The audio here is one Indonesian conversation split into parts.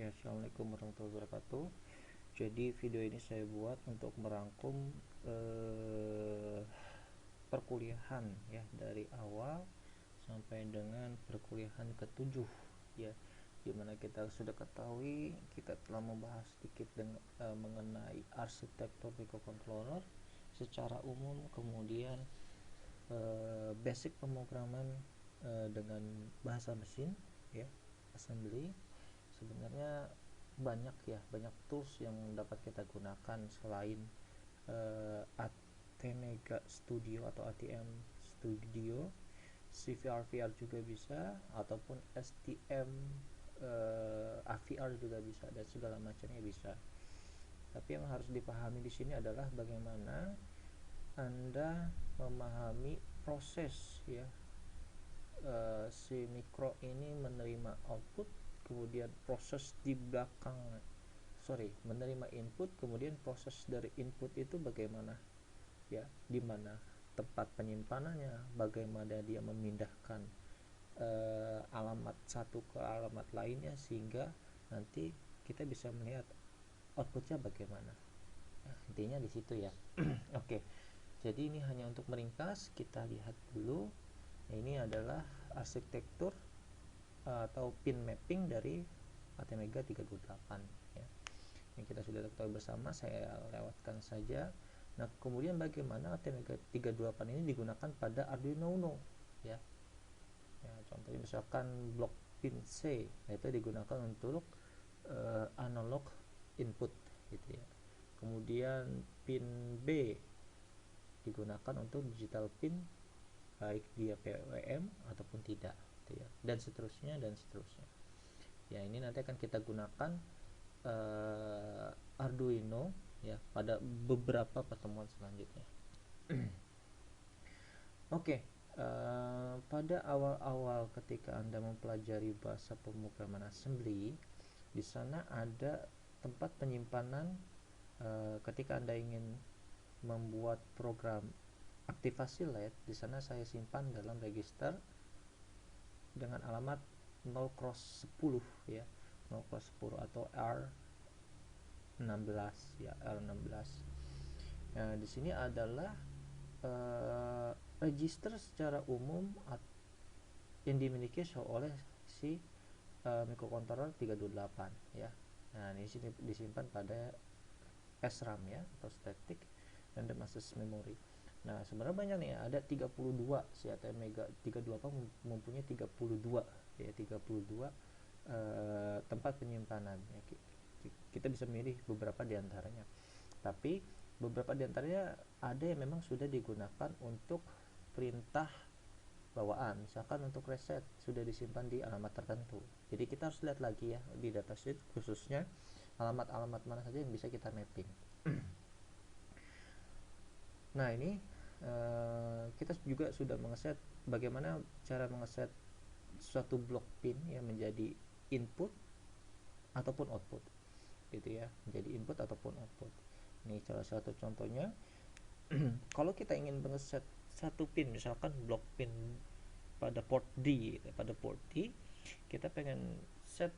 Ya, assalamualaikum warahmatullahi wabarakatuh. Jadi video ini saya buat untuk merangkum perkuliahan ya dari awal sampai dengan perkuliahan ketujuh ya, dimana kita sudah ketahui kita telah membahas sedikit mengenai arsitektur microcontroller secara umum, kemudian basic pemrograman dengan bahasa mesin ya, assembly. Sebenarnya banyak tools yang dapat kita gunakan selain ATmega Studio atau ATM Studio, CVR-VR juga bisa, ataupun STM AVR juga bisa, dan segala macamnya bisa. Tapi yang harus dipahami di sini adalah bagaimana Anda memahami proses ya, si mikro ini menerima output, kemudian proses di belakang menerima input, kemudian proses dari input itu bagaimana ya, di mana tempat penyimpanannya, bagaimana dia memindahkan alamat satu ke alamat lainnya, sehingga nanti kita bisa melihat outputnya bagaimana. Nah, intinya di situ ya. Oke, jadi ini hanya untuk meringkas, kita lihat dulu. Nah, ini adalah arsitektur atau pin mapping dari ATmega 328 ya. Ini kita sudah ketahui bersama, saya lewatkan saja. Nah, kemudian bagaimana ATmega 328 ini digunakan pada Arduino Uno ya. Contohnya misalkan blok pin C, itu digunakan untuk analog input gitu ya. Kemudian pin B digunakan untuk digital pin, baik dia PWM ataupun tidak gitu ya, dan seterusnya ya. Ini nanti akan kita gunakan Arduino ya pada beberapa pertemuan selanjutnya. Oke, pada awal-awal ketika Anda mempelajari bahasa pemrograman assembly, di sana ada tempat penyimpanan. Ketika Anda ingin membuat program aktivasi LED, di sana saya simpan dalam register dengan alamat 0x10 ya, 0x10 atau R16 ya, R16. Nah, di sini adalah register secara umum yang dimiliki oleh si microcontroller 328 ya. Nah, ini sini disimpan pada SRAM ya, atau static random access memory. Nah, sebenarnya banyak nih, ada 32 si ATmega 328 mempunyai 32 ya, 32 tempat penyimpanan ya. Kita bisa memilih beberapa diantaranya, tapi beberapa diantaranya ada yang memang sudah digunakan untuk perintah bawaan, misalkan untuk reset sudah disimpan di alamat tertentu. Jadi kita harus lihat lagi ya di datasheet, khususnya alamat-alamat mana saja yang bisa kita mapping. Nah, ini kita juga sudah mengeset bagaimana cara mengeset suatu blok pin yang menjadi input ataupun output gitu ya, menjadi input ataupun output. Ini salah satu contohnya. Kalau kita ingin mengeset satu pin, misalkan blok pin pada port D, kita pengen set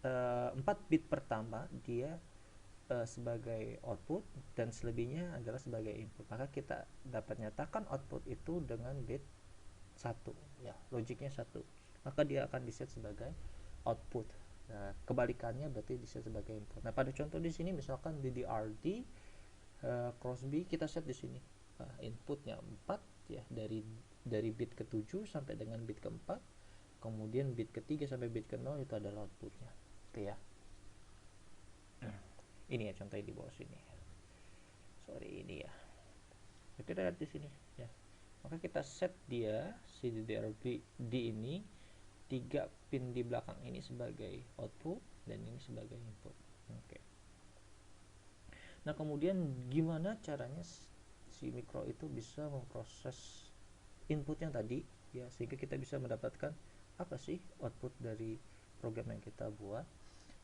4 bit pertama dia sebagai output dan selebihnya adalah sebagai input, maka kita dapat nyatakan output itu dengan bit 1 ya, logiknya 1, maka dia akan diset sebagai output. Nah, kebalikannya berarti diset sebagai input. Nah, pada contoh di sini misalkan DDRD cross B, kita set di sini inputnya 4 ya, dari bit ke-7 sampai dengan bit ke-4, kemudian bit ke-3 sampai bit ke-0 itu adalah outputnya gitu ya. Ini ya contohnya di bawah sini. Ini ya. Kita lihat di sini ya. Maka kita set dia si DDRD ini 3 pin di belakang ini sebagai output dan ini sebagai input. Oke. Nah, kemudian gimana caranya si mikro itu bisa memproses input yang tadi ya, sehingga kita bisa mendapatkan apa sih output dari program yang kita buat.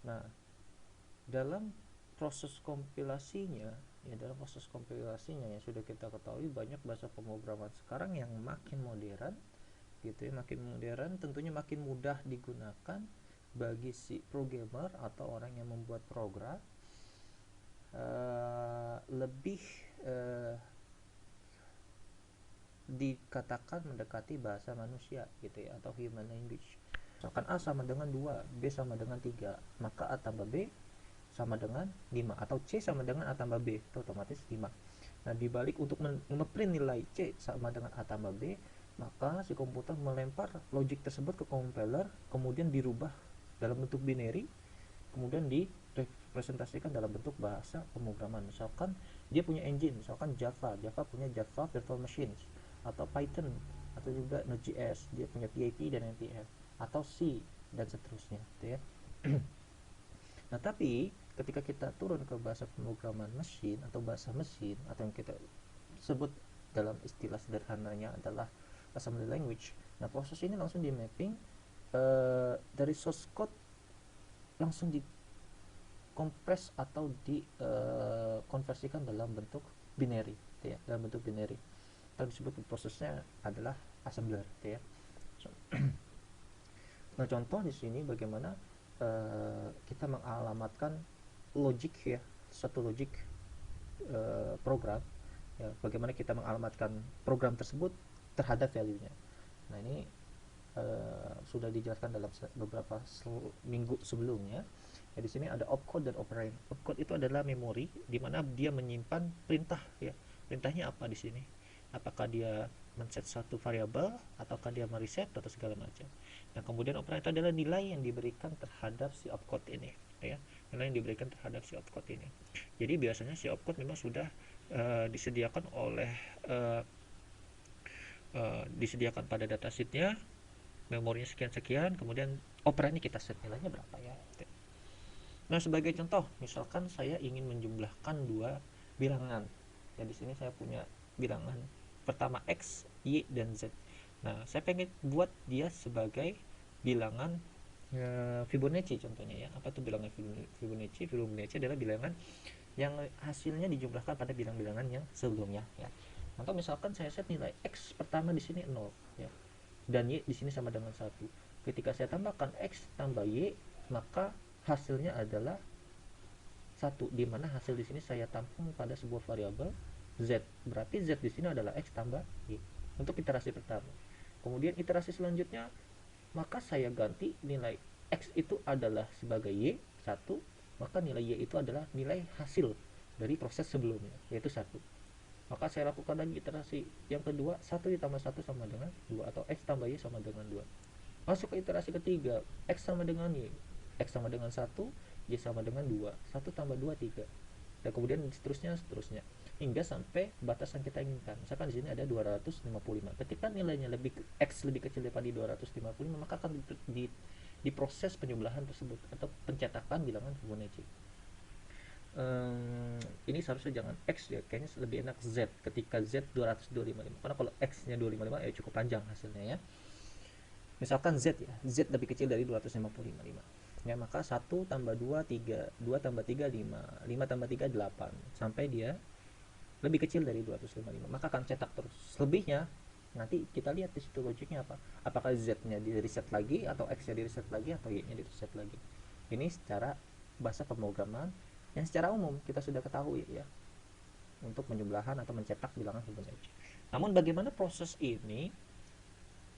Nah, dalam proses kompilasinya yang sudah kita ketahui, banyak bahasa pemrograman sekarang yang makin modern gitu ya, tentunya makin mudah digunakan, bagi si programmer atau orang yang membuat program lebih dikatakan mendekati bahasa manusia gitu ya, atau human language. Misalkan A sama dengan 2, B sama dengan 3, maka A tambah B sama dengan 5, atau C sama dengan A tambah B, itu otomatis 5. Nah, dibalik untuk ngeprint nilai C sama dengan A tambah B, maka si komputer melempar logic tersebut ke compiler, kemudian dirubah dalam bentuk binary, kemudian direpresentasikan dalam bentuk bahasa pemrograman. Misalkan dia punya engine, misalkan Java punya Java Virtual Machines, atau Python, atau juga Node.js, dia punya PHP dan NPM, atau C, dan seterusnya gitu ya. Nah, tapi ketika kita turun ke bahasa pemrograman mesin atau bahasa mesin, atau yang kita sebut dalam istilah sederhananya adalah assembly language, nah proses ini langsung di mapping dari source code langsung dikompres atau dikonversikan dalam bentuk binary gitu ya, dalam bentuk binary. Atau disebut prosesnya adalah assembler gitu ya. Nah, contoh di sini bagaimana kita mengalamatkan logic ya, satu logic program ya, bagaimana kita mengalamatkan program tersebut terhadap value-nya. Nah, ini sudah dijelaskan dalam beberapa minggu sebelumnya. Ya, di sini ada opcode dan operand. Opcode itu adalah memori di mana dia menyimpan perintah ya. Perintahnya apa di sini? Apakah dia men-set satu variabel ataukah dia mereset atau segala macam. Nah, kemudian operand itu adalah nilai yang diberikan terhadap si opcode ini ya. Nilai yang diberikan terhadap si opcode ini. Jadi biasanya si opcode memang sudah disediakan oleh disediakan pada datasheetnya, memorinya sekian-sekian, kemudian operandnya kita set nilainya berapa ya. Nah, sebagai contoh, misalkan saya ingin menjumlahkan dua bilangan. Ya, di sini saya punya bilangan pertama X, Y, dan Z. Nah, saya pengen buat dia sebagai bilangan Fibonacci contohnya ya. Apa tuh bilangan Fibonacci? Fibonacci adalah bilangan yang hasilnya dijumlahkan pada bilang-bilangan yang sebelumnya ya. Atau misalkan saya set nilai X pertama di sini 0 ya. Dan Y di sini sama dengan 1. Ketika saya tambahkan X tambah Y, maka hasilnya adalah 1, di mana hasil di sini saya tampung pada sebuah variabel Z. Berarti Z di sini adalah X tambah Y untuk iterasi pertama. Kemudian iterasi selanjutnya, maka saya ganti nilai X itu adalah sebagai Y 1, maka nilai Y itu adalah nilai hasil dari proses sebelumnya, yaitu 1. Maka saya lakukan lagi iterasi yang kedua, 1 ditambah 1 sama dengan 2, atau X tambah Y sama dengan 2. Masuk ke iterasi ketiga, X sama dengan Y, X sama dengan 1, Y sama dengan 2, 1 tambah 2, 3. Dan kemudian seterusnya hingga sampai batas yang kita inginkan. Misalkan di sini ada 255. Ketika nilainya X lebih kecil daripada 255, maka akan diproses penjumlahan tersebut atau pencetakan bilangan Fibonacci. Ini seharusnya jangan X ya, kayaknya lebih enak Z. Ketika Z 255, karena kalau X nya 255 ya cukup panjang hasilnya ya. Misalkan Z ya, Z lebih kecil dari 255 ya, maka 1 tambah 2 3, 2 tambah 3 5, 5 tambah 3 8, sampai dia lebih kecil dari 255, maka akan cetak terus. Selebihnya nanti kita lihat di situ logiknya apa, apakah Z-nya di reset lagi, atau X-nya di reset lagi, atau Y-nya di reset lagi. Ini secara bahasa pemrograman yang secara umum kita sudah ketahui ya, untuk penjumlahan atau mencetak bilangan Fibonacci. Namun bagaimana proses ini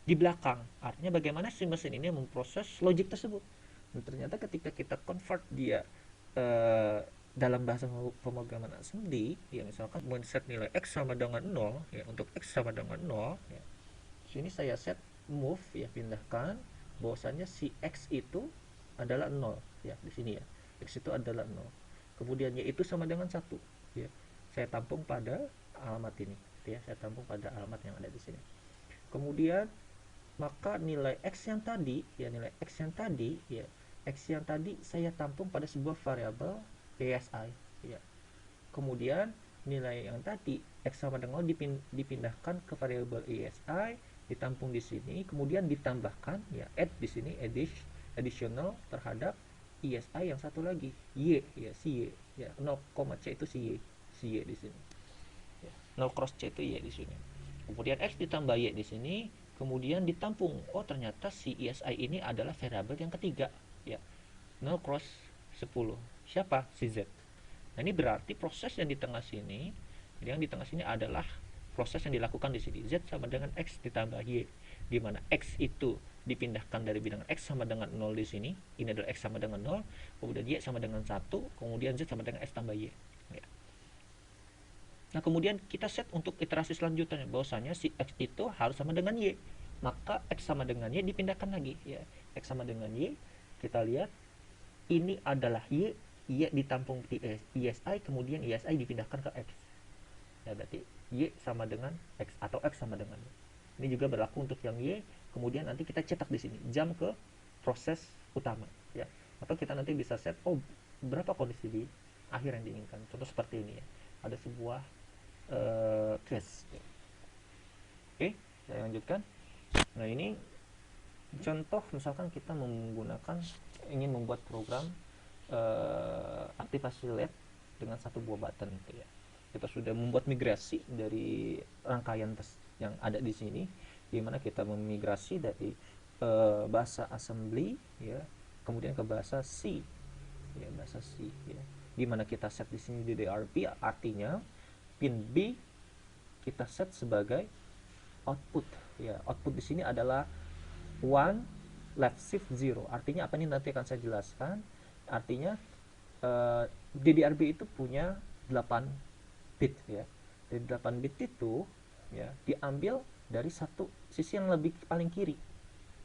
di belakang, artinya bagaimana si mesin ini memproses logik tersebut. Dan ternyata ketika kita convert dia dalam bahasa pemrograman assembly ya, misalkan men-set nilai X sama dengan 0 ya, untuk X sama dengan 0 ya, sini saya set move ya, pindahkan bahwasanya si X itu adalah 0 ya, di sini ya, X itu adalah 0, kemudian Y itu sama dengan 1 ya, saya tampung pada alamat ini ya, saya tampung pada alamat yang ada di sini. Kemudian maka nilai X yang tadi ya, nilai X yang tadi ya, X yang tadi saya tampung pada sebuah variabel ASI ya. Kemudian nilai yang tadi X sama dengan 0 dipindahkan ke variabel ASI, ditampung di sini, kemudian ditambahkan ya, add di sini, additional terhadap ESI yang satu lagi Y ya, si Y ya, 0, C itu si Y di sini ya, 0 cross C itu Y di sini. Kemudian X ditambah Y di sini, kemudian ditampung. Oh, ternyata si ESI ini adalah variabel yang ketiga ya, 0 cross 10. Siapa? Si Z. Nah, ini berarti proses yang di tengah sini, jadi yang di tengah sini adalah proses yang dilakukan di sini. Z sama dengan X ditambah Y, di mana X itu dipindahkan dari bilangan X sama dengan 0 di sini. Ini adalah X sama dengan 0, kemudian Y sama dengan 1, kemudian Z sama dengan X tambah Y. Ya. Nah, kemudian kita set untuk iterasi selanjutnya, bahwasanya si X itu harus sama dengan Y. Maka X sama dengan Y dipindahkan lagi. Ya. X sama dengan Y, kita lihat ini adalah Y, Y ditampung di ISI, kemudian ISI dipindahkan ke X. Ya, berarti Y sama dengan X atau X sama dengan Y. Ini juga berlaku untuk yang Y, kemudian nanti kita cetak di sini jam ke proses utama, ya. Atau kita nanti bisa set berapa kondisi di akhir yang diinginkan. Contoh seperti ini ya. Ada sebuah case. Oke, saya lanjutkan. Nah, ini contoh misalkan kita ingin membuat program aktivasi LED dengan satu buah button gitu ya. Kita sudah membuat migrasi dari rangkaian yang ada di sini, di mana kita memigrasi dari bahasa assembly ya, kemudian ke bahasa C ya, bahasa C ya. Di mana kita set di sini DDRB, artinya pin B kita set sebagai output ya. Output di sini adalah 1 left shift 0. Artinya apa, ini nanti akan saya jelaskan. Artinya DDRB itu punya 8 bit ya. Dari 8 bit itu ya diambil dari satu sisi yang lebih paling kiri.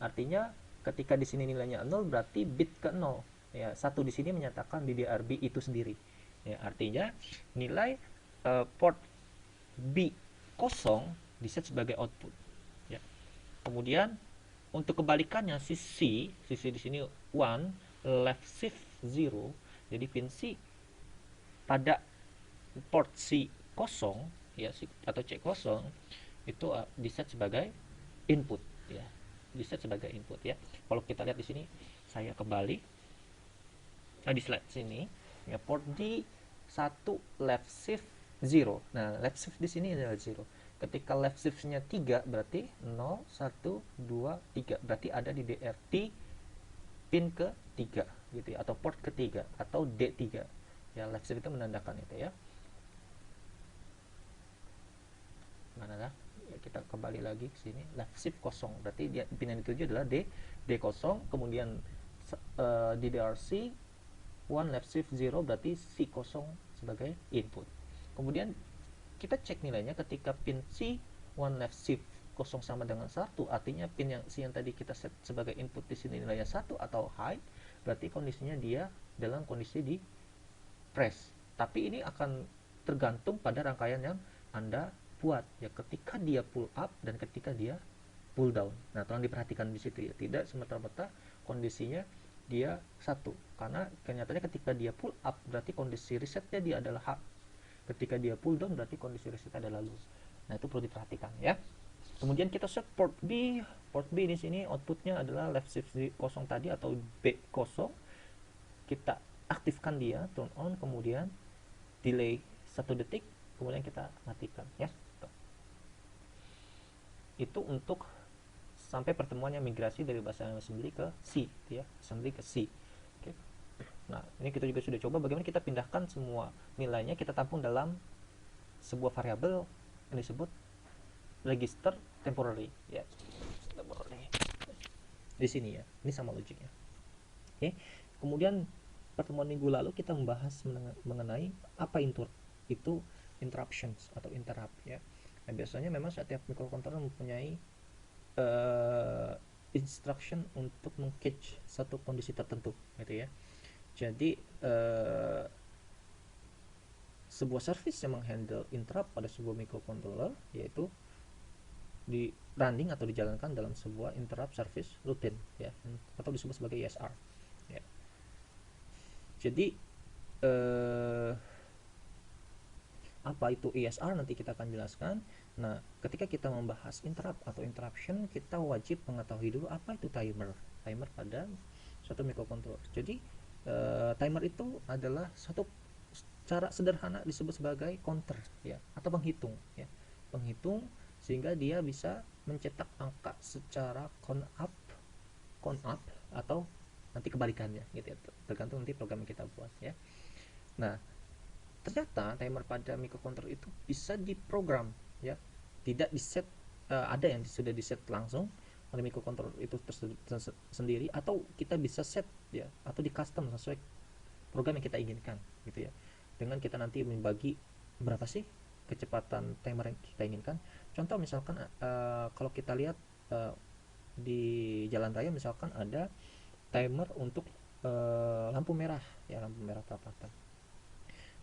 Artinya ketika di sini nilainya 0 berarti bit ke 0 ya. Satu di sini menyatakan DDRB itu sendiri. Ya, artinya nilai port B kosong diset sebagai output ya. Kemudian untuk kebalikannya sisi di sini 1 left shift 0, jadi pin C pada port C kosong ya, atau C kosong itu diset sebagai input ya, diset sebagai input ya. Kalau kita lihat di sini, saya kembali di slide sini ya, port D 1 left shift 0. Nah, left shift di sini adalah 0. Ketika left shift-nya 3 berarti 0 1 2 3, berarti ada di DRT pin ke 3 gitu ya, atau port ketiga atau D3 ya. Left shift itu menandakan itu ya. Mana dah ya, kita kembali lagi ke sini, left shift kosong berarti dia pin yang dituju adalah D0, kemudian DDRC 1 left shift 0 berarti C kosong sebagai input. Kemudian kita cek nilainya ketika pin C 1 left shift kosong sama dengan 1, artinya pin yang C yang tadi kita set sebagai input di sini nilainya 1 atau high, berarti kondisinya dia dalam kondisi di press. Tapi ini akan tergantung pada rangkaian yang Anda buat ya, ketika dia pull up dan ketika dia pull down. Nah, tolong diperhatikan di situ ya, tidak semata-mata kondisinya dia satu, karena kenyataannya ketika dia pull up berarti kondisi resetnya dia adalah high, ketika dia pull down berarti kondisi resetnya adalah low. Nah, itu perlu diperhatikan ya. Kemudian kita set port B. Port B di sini outputnya adalah left shift kosong tadi atau B0. Kita aktifkan dia, turn on, kemudian delay 1 detik, kemudian kita matikan ya. Itu untuk sampai pertemuannya migrasi dari bahasa assembly ke C ya, assembly ke C. Oke. Nah, ini kita juga sudah coba bagaimana kita pindahkan semua nilainya, kita tampung dalam sebuah variabel yang disebut register temporary ya. Temporary. Di sini ya. Ini sama logiknya. Oke. Kemudian pertemuan minggu lalu kita membahas mengenai apa itu interruptions atau interrupt ya. Nah, biasanya memang setiap microcontroller mempunyai instruction untuk meng-catch satu kondisi tertentu gitu ya. Jadi sebuah service yang menghandle interrupt pada sebuah microcontroller yaitu di running atau dijalankan dalam sebuah interrupt service routine ya, atau disebut sebagai ISR ya. Jadi apa itu ISR nanti kita akan jelaskan. Nah, ketika kita membahas interrupt atau interruption, kita wajib mengetahui dulu apa itu timer pada suatu microcontroller. Jadi timer itu adalah suatu cara sederhana disebut sebagai counter ya, atau penghitung ya, penghitung sehingga dia bisa mencetak angka secara count up atau nanti kebalikannya gitu ya, tergantung nanti program yang kita buat ya. Nah, ternyata timer pada microcontroller itu bisa diprogram ya, tidak di set. Ada yang sudah di set langsung oleh microcontroller itu sendiri, atau kita bisa set ya, atau di custom sesuai program yang kita inginkan gitu ya, dengan kita nanti membagi berapa sih kecepatan timer yang kita inginkan. Contoh misalkan kalau kita lihat di jalan raya misalkan ada timer untuk lampu merah ya, lampu merah perapatan.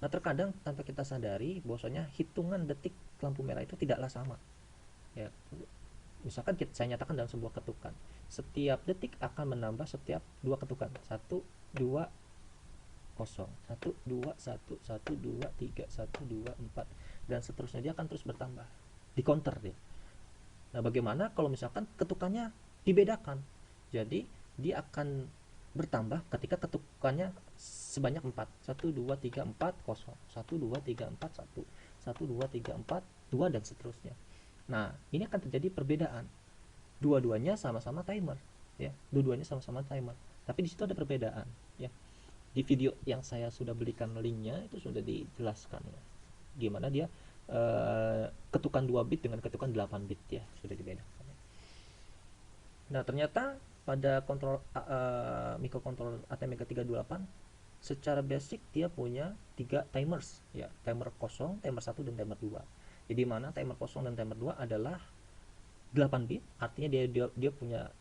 Nah, terkadang tanpa kita sadari bahwasanya hitungan detik lampu merah itu tidaklah sama ya. Misalkan saya nyatakan dalam sebuah ketukan, setiap detik akan menambah setiap 2 ketukan, 1 2 0, 1 2 1 1 2 3 1 2 4, dan seterusnya. Dia akan terus bertambah di counter dia. Nah, bagaimana kalau misalkan ketukannya dibedakan? Jadi dia akan bertambah ketika ketukannya sebanyak 4. 1 2 3 4 0, 1 2 3 4 1, 1 2 3 4 2, dan seterusnya. Nah, ini akan terjadi perbedaan. Dua-duanya sama-sama timer ya. Dua-duanya sama-sama timer. Tapi di situ ada perbedaan ya. Di video yang saya sudah berikan linknya itu sudah dijelaskan ya, gimana dia ketukan 2 bit dengan ketukan 8 bit ya, sudah dibedakan ya. Nah, ternyata pada kontrol microcontroller ATmega328 secara basic dia punya 3 timers ya, timer 0, timer 1, dan timer 2. Jadi mana timer 0 dan timer 2 adalah 8 bit, artinya dia punya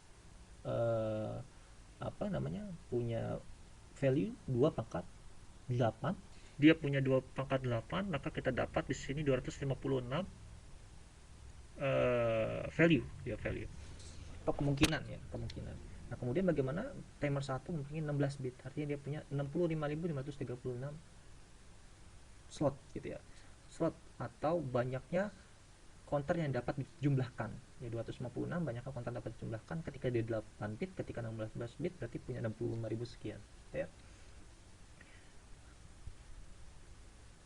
punya value 2 pangkat 8. Dia punya 2 pangkat 8, maka kita dapat di sini 256 value ya, value atau kemungkinan ya, kemungkinan. Nah, kemudian bagaimana timer 1 mungkin 16 bit, artinya dia punya 65.536 slot gitu ya, slot atau banyaknya counter yang dapat dijumlahkan ya. 256 banyaknya counter dapat dijumlahkan ketika dia 8 bit, ketika 16 bit berarti punya 65.000 sekian ya.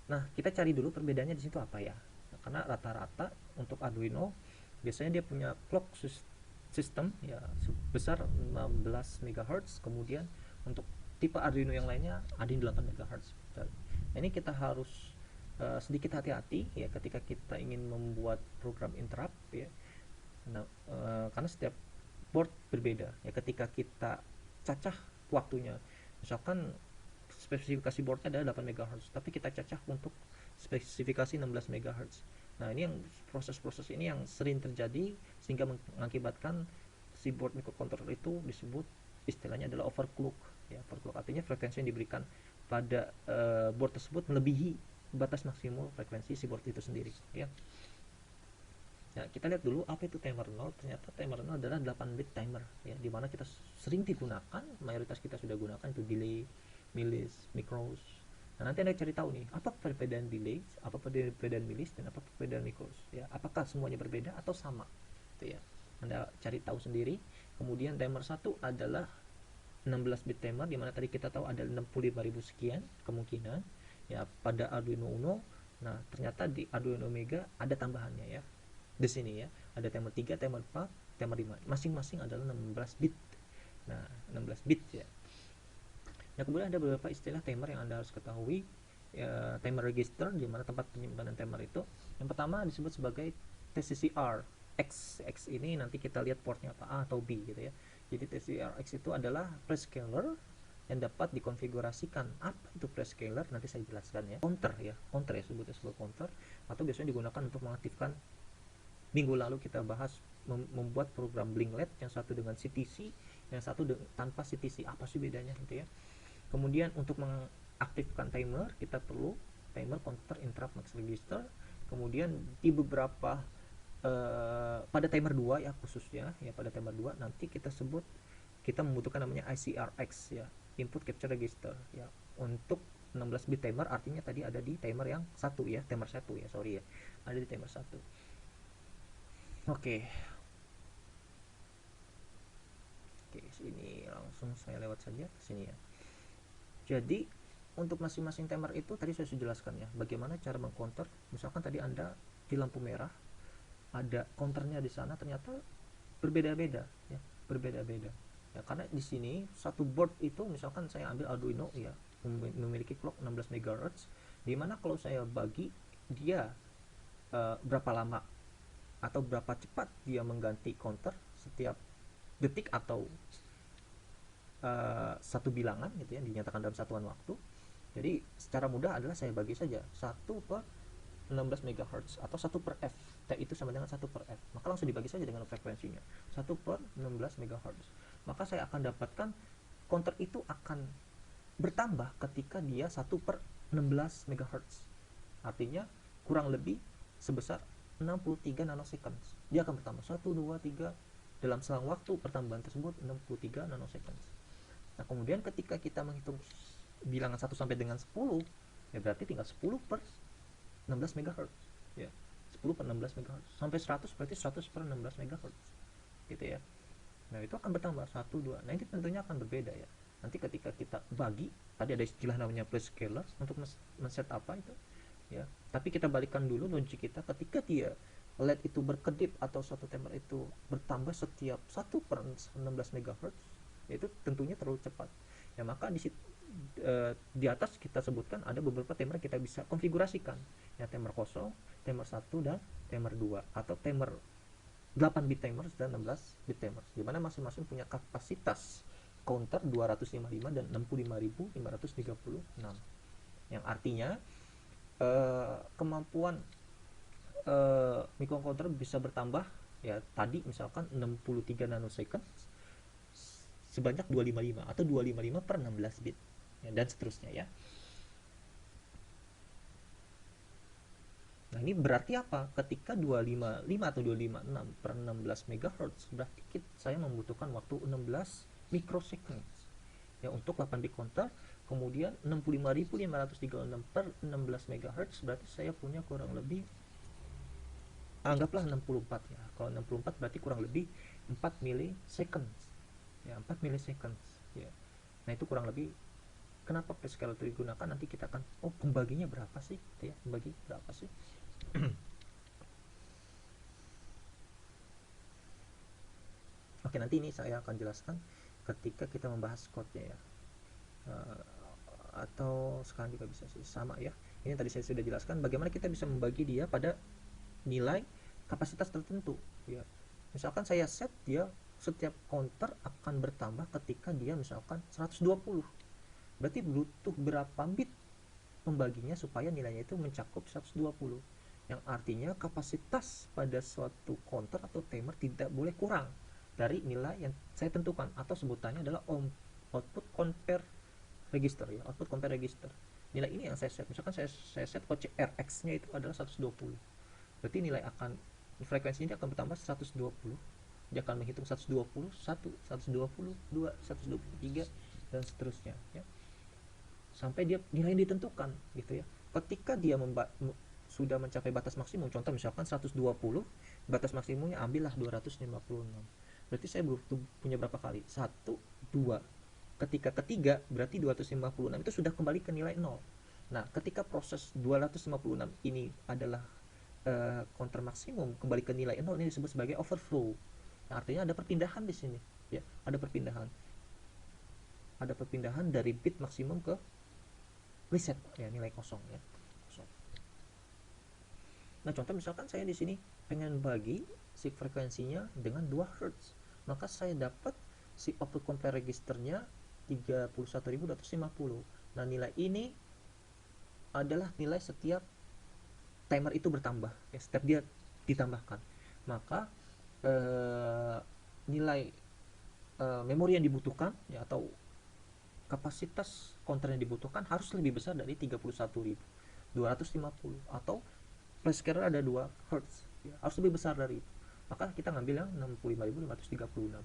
Nah, kita cari dulu perbedaannya di situ apa ya. Nah, karena rata-rata untuk Arduino biasanya dia punya clock system ya sebesar 16 MHz, kemudian untuk tipe Arduino yang lainnya ada yang 8 MHz. Nah, ini kita harus sedikit hati-hati ya ketika kita ingin membuat program interrupt ya. Nah, karena setiap board berbeda ya, ketika kita cacah waktunya, misalkan spesifikasi boardnya adalah 8 MHz, tapi kita cacah untuk spesifikasi 16 MHz. Nah, ini yang proses-proses ini yang sering terjadi sehingga mengakibatkan si board microcontroller itu disebut istilahnya adalah overclock ya. Overclock artinya frekuensi yang diberikan pada board tersebut melebihi batas maksimum frekuensi si board itu sendiri ya. Nah, kita lihat dulu apa itu timer 0. Ternyata timer 0 adalah 8 bit timer ya, dimana kita sering digunakan, mayoritas kita sudah gunakan itu delay, milis, micros. Nah, nanti Anda cari tahu nih, apa perbedaan delay, apa perbedaan milis, dan apa perbedaan micros ya. Apakah semuanya berbeda atau sama gitu ya. Anda cari tahu sendiri. Kemudian timer 1 adalah 16 bit timer, dimana tadi kita tahu ada 65.000 sekian kemungkinan ya pada Arduino Uno. Nah, ternyata di Arduino Mega ada tambahannya ya. Di sini ya, ada timer 3, timer 4, timer 5. Masing-masing adalah 16 bit. Nah, 16 bit ya. Nah, kemudian ada beberapa istilah timer yang Anda harus ketahui. Ya, timer register, di mana tempat penyimpanan timer itu. Yang pertama disebut sebagai TCCR X. X ini nanti kita lihat portnya apa, A atau B gitu ya. Jadi TCCR X itu adalah prescaler yang dapat dikonfigurasikan. Apa itu prescaler? Nanti saya jelaskan ya. Counter ya, counter ya, sebutnya sebagai counter, atau biasanya digunakan untuk mengaktifkan. Minggu lalu kita bahas membuat program Blinklet, yang satu dengan CTC, yang satu tanpa CTC. Apa sih bedanya gitu ya. Kemudian untuk mengaktifkan timer kita perlu timer, counter, interrupt, max register. Kemudian di beberapa pada timer 2 ya khususnya ya, pada timer 2 nanti kita membutuhkan namanya ICRX ya, input capture register ya, untuk 16 bit timer. Artinya tadi ada di timer yang satu ya, timer 1 ya, sorry ya, ada di timer 1. Oke, sini langsung saya lewat saja ke sini ya. Jadi untuk masing-masing timer itu tadi saya sudah jelaskan ya, bagaimana cara mengcounter. Misalkan tadi Anda di lampu merah ada counternya di sana, ternyata berbeda-beda ya, berbeda-beda. ya, karena di sini satu board itu misalkan saya ambil Arduino ya, memiliki clock 16 MHz, dimana kalau saya bagi dia berapa lama atau berapa cepat dia mengganti counter setiap detik atau satu bilangan gitu ya, dinyatakan dalam satuan waktu. Jadi secara mudah adalah saya bagi saja 1/16 MHz atau 1/f. T itu sama dengan 1/f. Maka langsung dibagi saja dengan frekuensinya. 1/16 MHz. Maka saya akan dapatkan counter itu akan bertambah ketika dia 1/16 MHz. Artinya kurang lebih sebesar 63 nanoseconds. Dia akan bertambah 1, 2, 3 dalam selang waktu pertambahan tersebut 63 nanoseconds. Nah, kemudian ketika kita menghitung bilangan 1 sampai dengan 10, ya berarti tinggal 10/16 MHz. Ya, 10/16 MHz. Sampai 100 berarti 100/16 MHz. Gitu ya. Nah, itu akan bertambah 1, 2. Nah, ini tentunya akan berbeda ya. Nanti ketika kita bagi, tadi ada istilah namanya prescaler untuk men-set apa itu. Ya, tapi kita balikan dulu logik kita ketika dia LED itu berkedip atau suatu timer itu bertambah setiap 1/16 MHz, itu tentunya terlalu cepat. Ya, maka di atas kita sebutkan ada beberapa timer kita bisa konfigurasikan. Ya, timer 0, timer 1 dan timer 2 atau timer 8 bit timers dan 16 bit timers, di mana masing-masing punya kapasitas counter 255 dan 65.536, yang artinya kemampuan microcontroller bisa bertambah ya, tadi misalkan 63 nanosecond sebanyak 255 atau 255/16 bit ya, dan seterusnya ya. Nah, ini berarti apa? Ketika 255 atau 256/16 MHz, berarti saya membutuhkan waktu 16 microsecond ya untuk 8 bit counter. Kemudian 65.536/16 MHz, berarti saya punya kurang lebih, anggaplah 64 ya. Kalau 64 berarti kurang lebih 4 milliseconds. Ya, 4 milliseconds ya. Nah, itu kurang lebih kenapa prescaler itu digunakan. Nanti kita akan pembaginya berapa sih gitu ya. Pembagi berapa sih? Oke, nanti ini saya akan jelaskan ketika kita membahas code-nya ya. Atau sekarang juga bisa sih, sama ya. Ini tadi saya sudah jelaskan bagaimana kita bisa membagi dia pada nilai kapasitas tertentu ya. Misalkan saya set dia setiap counter akan bertambah ketika dia misalkan 120. Berarti butuh berapa bit pembaginya supaya nilainya itu mencakup 120. Yang artinya kapasitas pada suatu counter atau timer tidak boleh kurang dari nilai yang saya tentukan, atau sebutannya adalah output compare register ya, output compare register. Nilai ini yang saya set, misalkan saya set kode RX nya itu adalah 120, berarti nilai frekuensinya akan bertambah 120. Dia akan menghitung 120, 1, 120, 2, 123 dan seterusnya ya, sampai dia nilai yang ditentukan gitu ya. Ketika dia sudah mencapai batas maksimum, contoh misalkan 120, batas maksimumnya ambillah 256, berarti saya butuh punya berapa kali? 1, 2. Ketika ketiga berarti 256 itu sudah kembali ke nilai 0. Nah, ketika proses 256 ini adalah counter maksimum kembali ke nilai 0, ini disebut sebagai overflow. Nah, artinya ada perpindahan di sini ya, ada perpindahan dari bit maksimum ke reset ya, nilai kosong ya. Nah, contoh misalkan saya di sini pengen bagi si frekuensinya dengan 2 Hz, maka saya dapat si output compare registernya 31.250. Nah, nilai ini adalah nilai setiap timer itu bertambah ya, setiap dia ditambahkan. Maka nilai memori yang dibutuhkan ya, atau kapasitas counter yang dibutuhkan harus lebih besar dari 31.250, atau prescaler ada 2 Hz ya, harus lebih besar dari itu. Maka kita ngambil yang 65.536.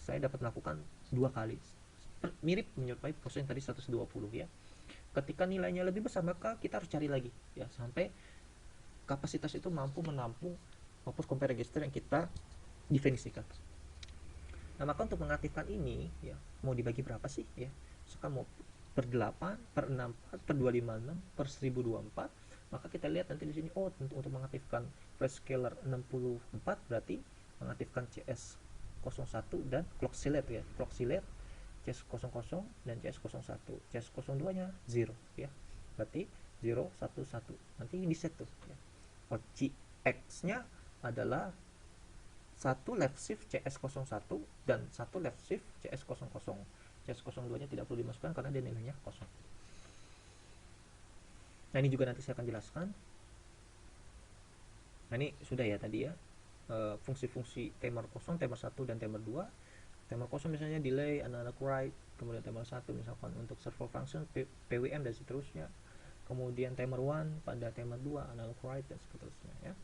Saya dapat melakukan 2 kali, mirip menyerupai proses yang tadi 120 ya. Ketika nilainya lebih besar, maka kita harus cari lagi ya sampai kapasitas itu mampu menampung output compare register yang kita definisikan. Nah, maka untuk mengaktifkan ini ya, mau dibagi berapa sih ya? Misalkan mau per 8, per 64, per 256, per 1024, maka kita lihat nanti di sini, untuk mengaktifkan prescaler 64 berarti mengaktifkan CS CS01 dan clock select ya, clock select CS00 dan CS01. CS02 nya 0 ya, berarti 0 1 1 nanti di set tuh ya. OCX nya adalah satu left shift CS01 dan satu left shift CS00. CS02 nya tidak perlu dimasukkan karena dia nilainya kosong. Nah ini juga nanti saya akan jelaskan. Nah ini sudah ya tadi ya, fungsi-fungsi timer kosong, timer 1 dan timer 2. Timer kosong misalnya delay, analog write, kemudian timer 1 misalkan untuk servo function, PWM dan seterusnya. Kemudian timer 1 pada timer 2, analog write dan seterusnya ya.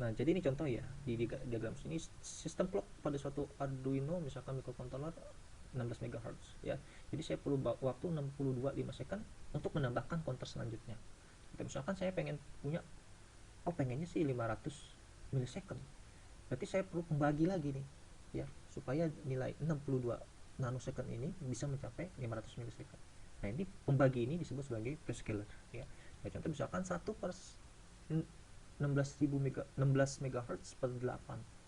Nah, jadi ini contoh ya, di diagram sini sistem clock pada suatu Arduino misalkan microcontroller 16 MHz ya. Jadi saya perlu waktu 62,5 second untuk menambahkan counter selanjutnya. Misalkan saya pengen punya, pengennya sih 500 milisecond. Berarti saya perlu pembagi lagi nih ya, supaya nilai 62 nanosecond ini bisa mencapai 500 milisecond. Nah, ini pembagi ini disebut sebagai prescaler ya. Nah, contoh misalkan 1 per 16 MHz per 8.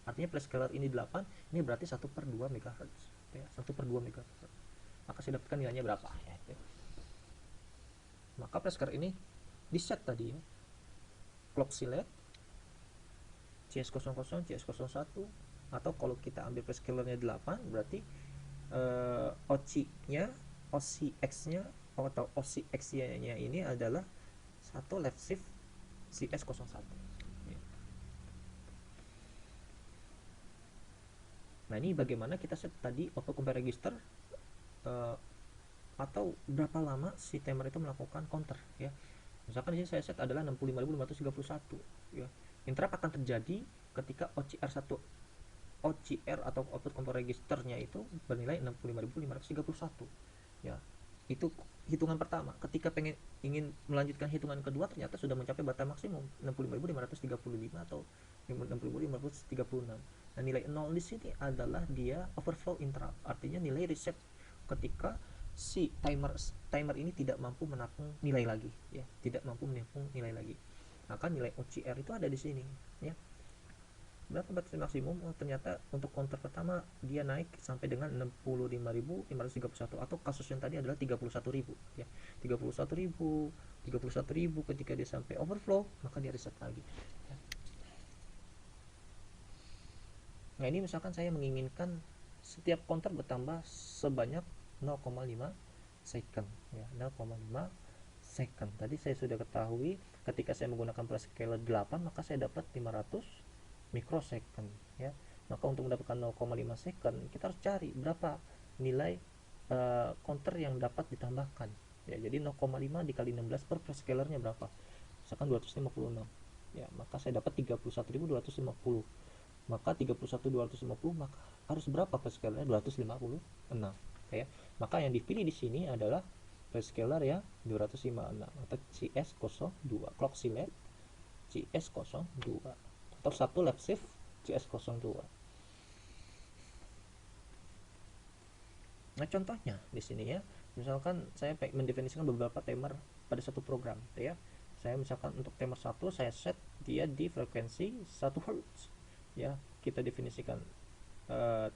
Artinya prescaler ini 8, ini berarti 1 per 2 MHz ya, 1 per 2 MHz. Maka saya dapatkan nilainya berapa ya. Maka prescaler ini di set tadi ya, clock select CS00, CS01, atau kalau kita ambil prescalernya 8 berarti OCX-nya atau OCX-nya ini adalah satu left shift CS01. Nah ini bagaimana kita set tadi auto compare register atau berapa lama si timer itu melakukan counter ya. Misalkan di sini saya set adalah 65.531 ya. Interrupt akan terjadi ketika OCR atau output compare registernya itu bernilai 65.531 ya. Itu hitungan pertama. Ketika ingin melanjutkan hitungan kedua ternyata sudah mencapai batas maksimum 65.535 atau 65.536. Nah, nilai 0 di sini adalah dia overflow interrupt. Artinya nilai reset ketika si timer ini tidak mampu menampung nilai lagi ya, tidak mampu menampung nilai lagi. Maka nilai OCR itu ada di sini ya. Berapa batas maksimum? Ternyata untuk counter pertama dia naik sampai dengan 65.531, atau kasus yang tadi adalah 31.000 ya. 31.000 ketika dia sampai overflow maka dia reset lagi ya. Nah ini misalkan saya menginginkan setiap counter bertambah sebanyak 0,5 second ya, 0,5 second. Tadi saya sudah ketahui ketika saya menggunakan prescaler 8 maka saya dapat 500 mikrosecond ya. Maka untuk mendapatkan 0,5 second kita harus cari berapa nilai counter yang dapat ditambahkan ya. Jadi 0,5 dikali 16 per prescalernya berapa, misalkan 256 ya, maka saya dapat 31.250. Maka 31.250 maka harus berapa prescalernya? 256 ya. Maka yang dipilih di sini adalah prescaler ya 256 atau CS02, clock select CS02, atau satu left shift CS02. Nah contohnya di sini ya, misalkan saya mendefinisikan beberapa timer pada satu program ya. Saya misalkan untuk timer 1 saya set dia di frekuensi 1 Hz ya. Kita definisikan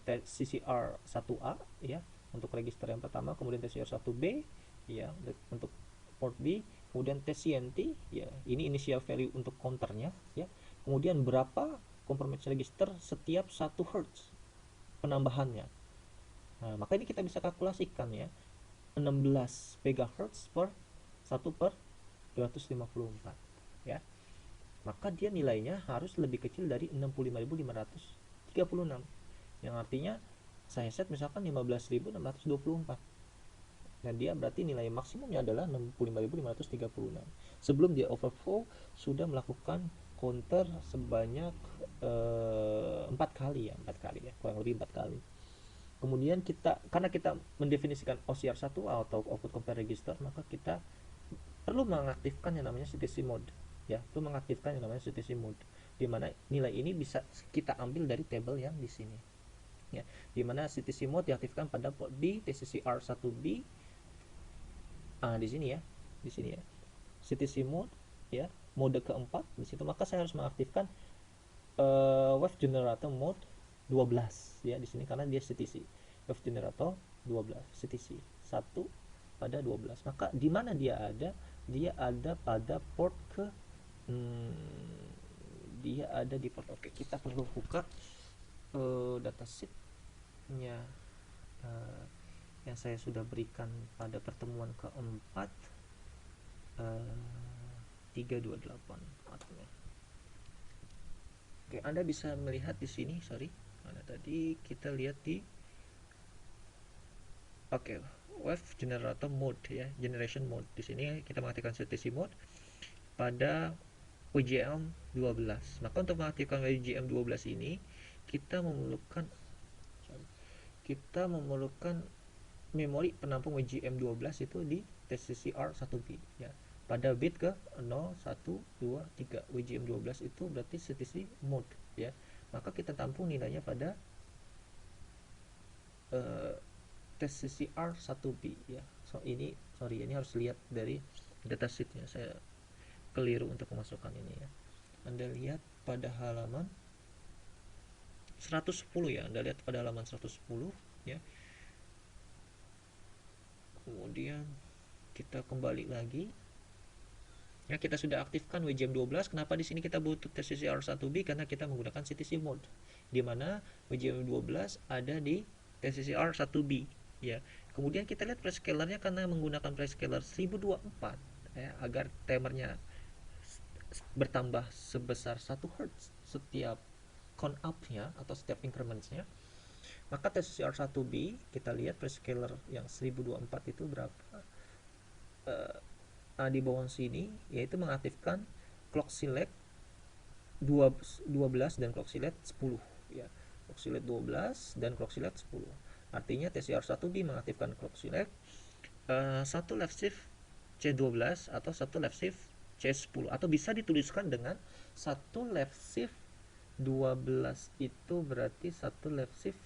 TCCR 1A ya untuk register yang pertama, kemudian TCCR 1B ya untuk port B, kemudian TCNT ya, ini initial value untuk counternya ya. Kemudian berapa confirmation register setiap 1 Hz penambahannya. Nah, maka ini kita bisa kalkulasikan ya, 16 MHz per 1 per 254 ya. Maka dia nilainya harus lebih kecil dari 65.536, yang artinya saya set misalkan 15.624, dan dia berarti nilai maksimumnya adalah 65.536 sebelum dia overflow sudah melakukan counter sebanyak 4 kali ya, kurang lebih 4 kali. Kemudian karena kita mendefinisikan OCR 1 atau output compare register, maka kita perlu mengaktifkan yang namanya CTC mode ya, perlu mengaktifkan yang namanya CTC mode, di mana nilai ini bisa kita ambil dari tabel yang di sini ya, di mana CTC mode diaktifkan pada port B, TCCR 1B. Di sini ya, CTC mode ya, mode keempat di situ. Maka saya harus mengaktifkan wave generator mode 12 ya di sini karena dia CTC. Wave generator 12 CTC 1 pada 12. Maka di mana dia ada? Dia ada pada port ke dia ada di port. Oke, kita perlu buka datasheetnya yang saya sudah berikan pada pertemuan keempat 328 artinya. Oke, Anda bisa melihat di sini, sorry, mana tadi kita lihat di wave generator mode ya, generation mode. Di sini kita mengaktifkan CTC mode pada WGM 12. Maka untuk mengaktifkan WGM 12 ini kita memerlukan memori penampung WGM 12 itu di TCCR 1B ya. Pada bit ke 0, 1, 2, 3 WGM 12 itu berarti CTC mode ya. Maka kita tampung nilainya pada TCCR 1B ya. Ini harus lihat dari datasheetnya, saya keliru untuk memasukkan ini ya. Anda lihat pada halaman 110 ya, Anda lihat pada halaman 110 ya. Kemudian kita kembali lagi ya, kita sudah aktifkan WGM 12. Kenapa di sini kita butuh TCCR 1B? Karena kita menggunakan CTC mode, di mana WGM 12 ada di TCCR 1B ya. Kemudian kita lihat prescalernya, karena menggunakan prescaler 1024 ya, agar timernya bertambah sebesar 1 Hz setiap count up-nya atau setiap increments-nya. Maka TCCR 1B kita lihat prescaler yang 1024 itu berapa? Di bawah sini yaitu mengaktifkan clock select 12 dan clock select 10 ya. Clock select 12 dan clock select 10. Artinya TCR 1B mengaktifkan clock select satu left shift C12 atau satu left shift C10, atau bisa dituliskan dengan satu left shift 12 itu berarti satu left shift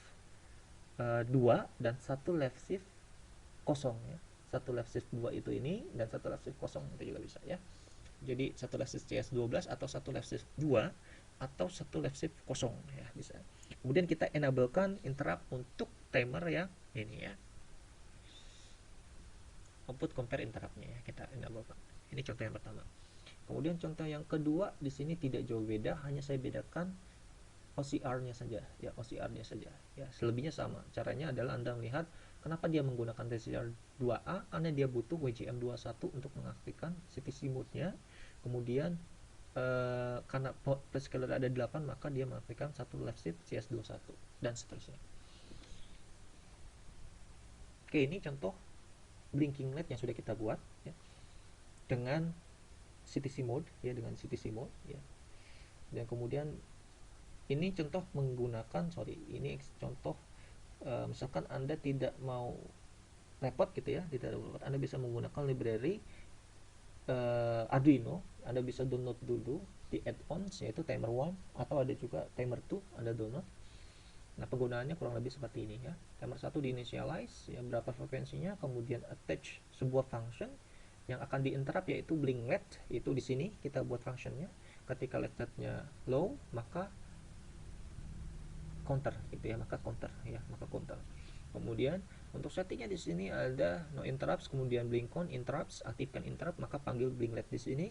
2 dan satu left shift kosong ya. Satu left shift 2 itu ini dan satu left shift kosong itu juga bisa ya. Jadi satu left shift CS12 atau satu left shift 2 atau satu left shift kosong ya, bisa. Kemudian kita enablekan interrupt untuk timer yang ini ya. Output compare interruptnya ya, kita enablekan. Ini contoh yang pertama. Kemudian contoh yang kedua di sini tidak jauh beda, hanya saya bedakan OCR-nya saja ya, OCR-nya saja ya. Selebihnya sama. Caranya adalah Anda melihat kenapa dia menggunakan TCCR 2A, karena dia butuh WGM 21 untuk mengaktifkan CTC mode-nya. Kemudian karena prescaler ada 8, maka dia mengaktifkan satu left shift CS21 dan seterusnya. Oke, ini contoh blinking LED yang sudah kita buat ya, dengan CTC mode ya, dan kemudian ini contoh menggunakan ini contoh misalkan Anda tidak mau repot gitu ya, Anda bisa menggunakan library Arduino. Anda bisa download dulu di add-ons yaitu timer 1 atau ada juga timer 2 Anda download. Nah, penggunaannya kurang lebih seperti ini ya. Timer 1 di initialize ya, berapa frekuensinya, kemudian attach sebuah function yang akan diinterrupt yaitu blink LED. Itu di sini kita buat functionnya. Ketika LED-nya low maka counter gitu ya, maka counter. Kemudian untuk settingnya di sini ada no interrupts, kemudian blink on interrupts, aktifkan interrupt, maka panggil blink LED di sini,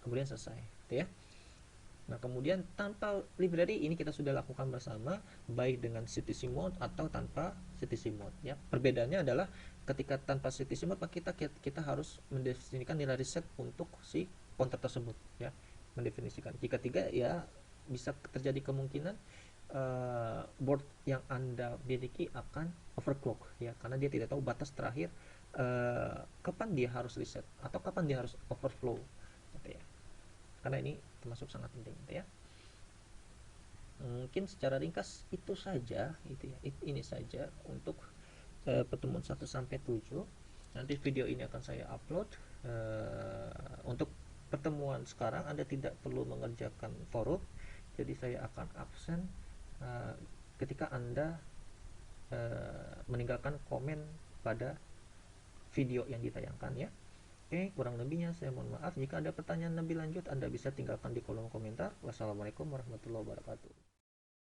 kemudian selesai gitu ya. Nah, kemudian tanpa library ini kita sudah lakukan bersama, baik dengan CTC mode atau tanpa CTC mode ya. Perbedaannya adalah ketika tanpa CTC mode kita harus mendefinisikan nilai reset untuk si counter tersebut ya. Mendefinisikan. Jika tidak ya bisa terjadi kemungkinan board yang Anda miliki akan overclock ya, karena dia tidak tahu batas terakhir kapan dia harus reset atau kapan dia harus overflow gitu ya. Karena ini termasuk sangat penting gitu ya. Mungkin secara ringkas itu saja gitu ya. Ini saja untuk pertemuan 1 sampai 7. Nanti video ini akan saya upload. Untuk pertemuan sekarang Anda tidak perlu mengerjakan forward. Jadi saya akan absen ketika Anda meninggalkan komen pada video yang ditayangkan ya. Kurang lebihnya saya mohon maaf. Jika ada pertanyaan lebih lanjut, Anda bisa tinggalkan di kolom komentar. Wassalamualaikum warahmatullahi wabarakatuh.